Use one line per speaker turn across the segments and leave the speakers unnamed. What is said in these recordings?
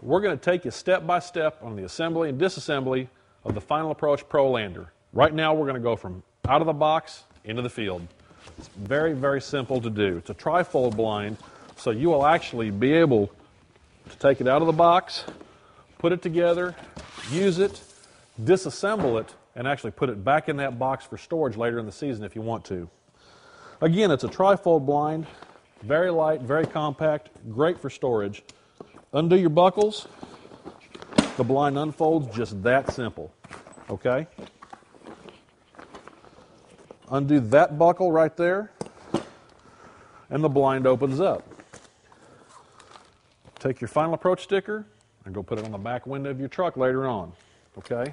we're going to take you step by step on the assembly and disassembly of the Final Approach Pro Lander. Right now we're going to go from out of the box into the field. It's very, very simple to do. It's a tri-fold blind, so you will actually be able to take it out of the box, put it together, use it, disassemble it, and actually put it back in that box for storage later in the season if you want to. Again, it's a tri-fold blind, very light, very compact, great for storage. Undo your buckles, the blind unfolds just that simple, okay? Undo that buckle right there, and the blind opens up. Take your Final Approach sticker and go put it on the back window of your truck later on, okay?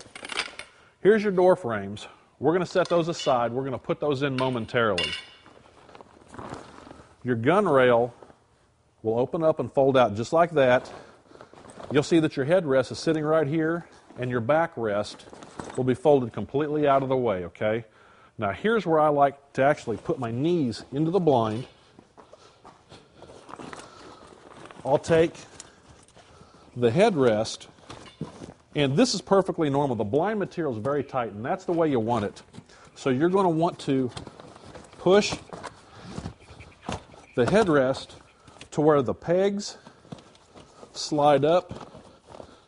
Here's your door frames. We're going to set those aside. We're going to put those in momentarily. Your gun rail will open up and fold out just like that. You'll see that your headrest is sitting right here, and your backrest will be folded completely out of the way, okay? Now here's where I like to actually put my knees into the blind. I'll take the headrest, and this is perfectly normal. The blind material is very tight, and that's the way you want it. So you're going to want to push the headrest to where the pegs slide up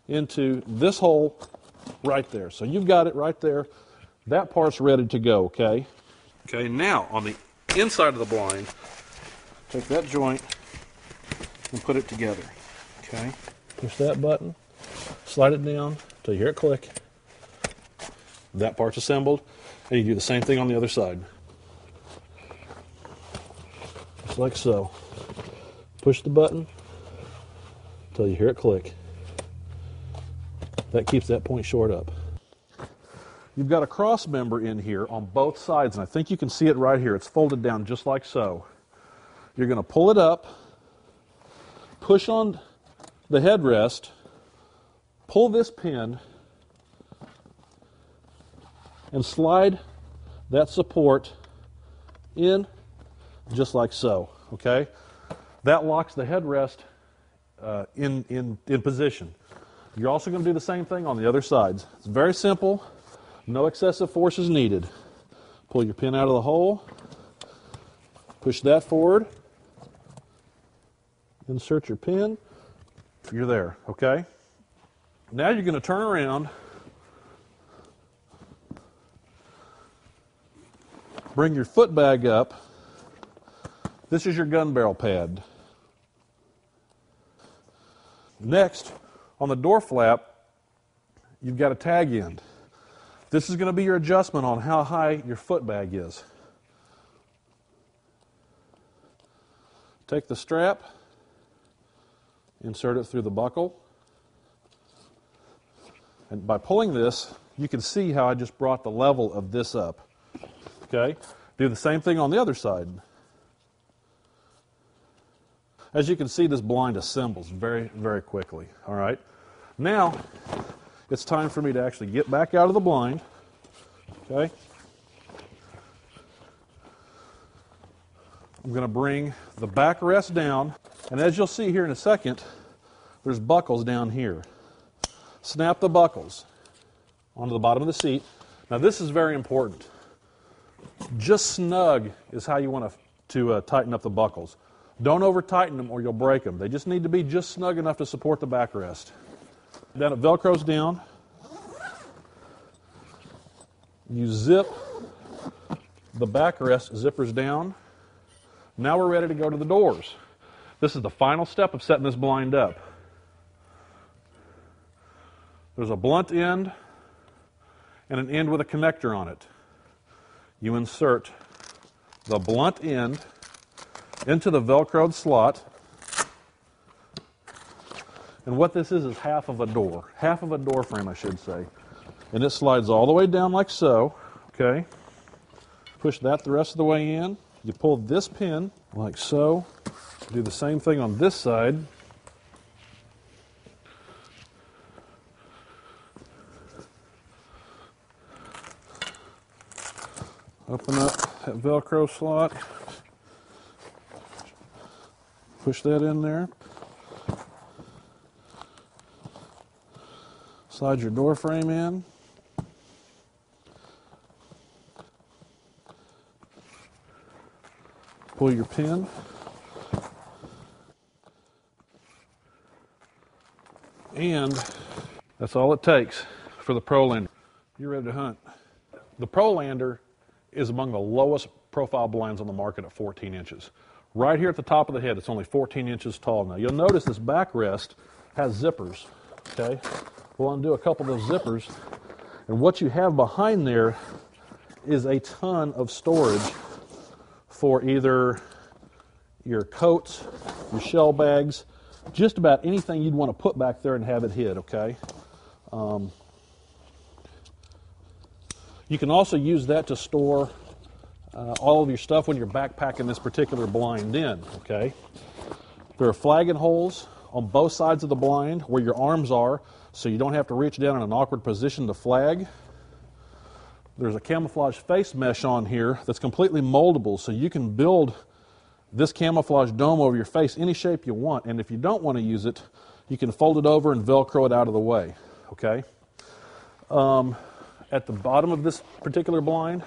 into this hole right there. So you've got it right there. That part's ready to go, okay? Okay, now on the inside of the blind, take that joint and put it together, okay? Push that button, slide it down until you hear it click. That part's assembled, and you do the same thing on the other side. Just like so. Push the button until you hear it click. That keeps that point short up. You've got a cross member in here on both sides, and I think you can see it right here. It's folded down just like so. You're going to pull it up, push on the headrest, pull this pin, and slide that support in just like so, okay? That locks the headrest in position. You're also going to do the same thing on the other sides. It's very simple. No excessive force is needed. Pull your pin out of the hole, push that forward, insert your pin, you're there, okay? Now you're going to turn around, bring your foot bag up. This is your gun barrel pad. Next, on the door flap, you've got a tag end. This is going to be your adjustment on how high your foot bag is. Take the strap, insert it through the buckle, and by pulling this, you can see how I just brought the level of this up. Okay? Do the same thing on the other side. As you can see, this blind assembles very, very quickly. All right? Now, it's time for me to actually get back out of the blind. Okay? I'm going to bring the backrest down, and as you'll see here in a second, there's buckles down here. Snap the buckles onto the bottom of the seat. Now this is very important. Just snug is how you want to tighten up the buckles. Don't over tighten them or you'll break them. They just need to be just snug enough to support the backrest. Then it velcros down. You zip the backrest zippers down. Now we're ready to go to the doors. This is the final step of setting this blind up. There's a blunt end and an end with a connector on it. You insert the blunt end into the velcroed slot. And what this is half of a door frame, I should say. And it slides all the way down like so, okay? Push that the rest of the way in. You pull this pin like so. Do the same thing on this side. Open up that Velcro slot. Push that in there. Slide your door frame in. Pull your pin. And that's all it takes for the Pro Lander. You're ready to hunt. The Pro Lander is among the lowest profile blinds on the market at 14 inches. Right here at the top of the head, it's only 14 inches tall. Now you'll notice this backrest has zippers, okay? We'll undo a couple of those zippers, and what you have behind there is a ton of storage for either your coats, your shell bags, just about anything you'd want to put back there and have it hid, okay? You can also use that to store all of your stuff when you're backpacking this particular blind in, okay? There are flagging holes on both sides of the blind where your arms are, so you don't have to reach down in an awkward position to flag. There's a camouflage face mesh on here that's completely moldable, so you can build this camouflage dome over your face any shape you want, and if you don't want to use it, you can fold it over and Velcro it out of the way, okay? At the bottom of this particular blind,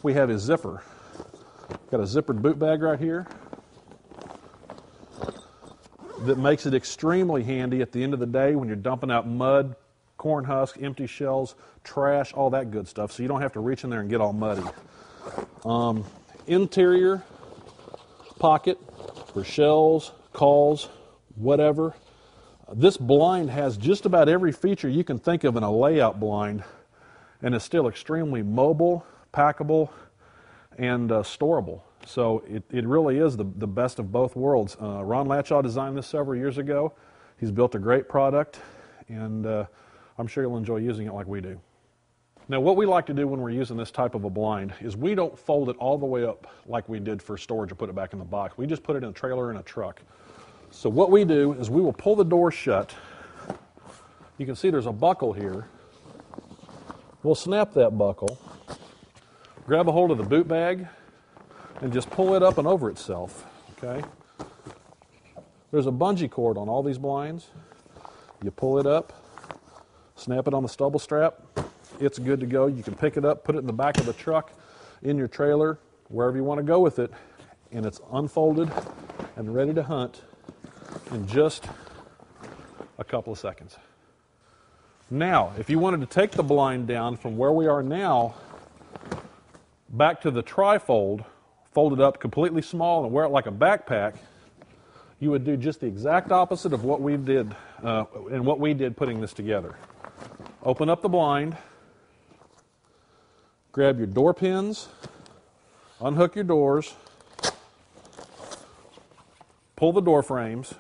we have a zipper. Got a zippered boot bag right here that makes it extremely handy at the end of the day when you're dumping out mud, corn husks, empty shells, trash, all that good stuff, so you don't have to reach in there and get all muddy. Interior pocket for shells, calls, whatever. This blind has just about every feature you can think of in a layout blind, and is still extremely mobile, packable, and storable. So it really is the best of both worlds. Ron Latshaw designed this several years ago. He's built a great product, and I'm sure you'll enjoy using it like we do. Now, what we like to do when we're using this type of a blind is we don't fold it all the way up like we did for storage or put it back in the box. We just put it in a trailer or in a truck. So what we do is we will pull the door shut. You can see there's a buckle here. We'll snap that buckle, grab a hold of the boot bag, and just pull it up and over itself, okay? There's a bungee cord on all these blinds. You pull it up, snap it on the stubble strap. It's good to go. You can pick it up, put it in the back of the truck, in your trailer, wherever you want to go with it, and it's unfolded and ready to hunt in just a couple of seconds. Now, if you wanted to take the blind down from where we are now back to the trifold, fold it up completely small and wear it like a backpack, you would do just the exact opposite of what we did putting this together. Open up the blind, grab your door pins, unhook your doors, pull the door frames,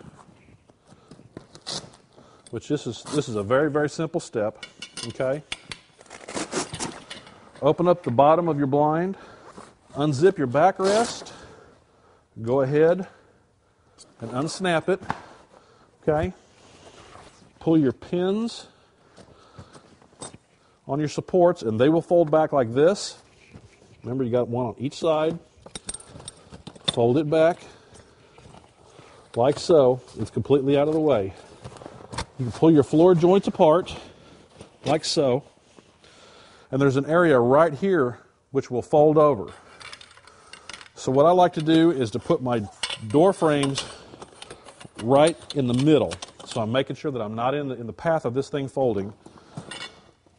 which this is a very, very simple step, okay? Open up the bottom of your blind, unzip your backrest, go ahead and unsnap it, okay? Pull your pins on your supports and they will fold back like this. Remember, you got one on each side. Fold it back like so. It's completely out of the way. You can pull your floor joints apart like so. And there's an area right here which will fold over. So what I like to do is to put my door frames right in the middle. So I'm making sure that I'm not in the path of this thing folding.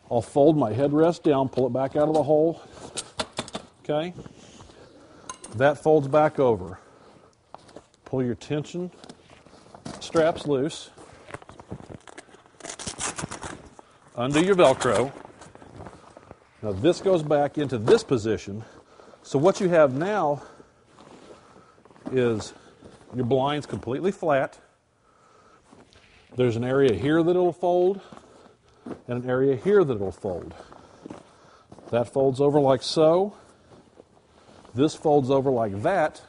I'll fold my headrest down, pull it back out of the hole. Okay? That folds back over. Pull your tension straps loose. Undo your Velcro. Now this goes back into this position. So what you have now is your blind's completely flat. There's an area here that it'll fold and an area here that it'll fold. That folds over like so. This folds over like that.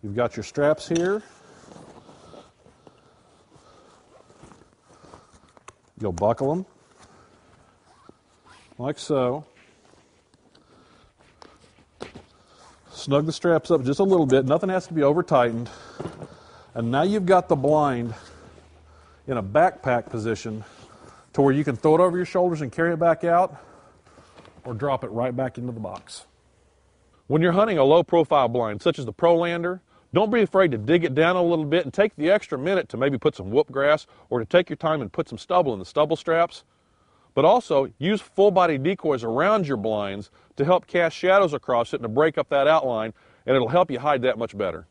You've got your straps here. You'll buckle them like so. Snug the straps up just a little bit. Nothing has to be over tightened. And now you've got the blind in a backpack position to where you can throw it over your shoulders and carry it back out, or drop it right back into the box. When you're hunting a low-profile blind, such as the Prolander, don't be afraid to dig it down a little bit and take the extra minute to maybe put some whoop grass or to take your time and put some stubble in the stubble straps. But also, use full-body decoys around your blinds to help cast shadows across it and to break up that outline, and it'll help you hide that much better.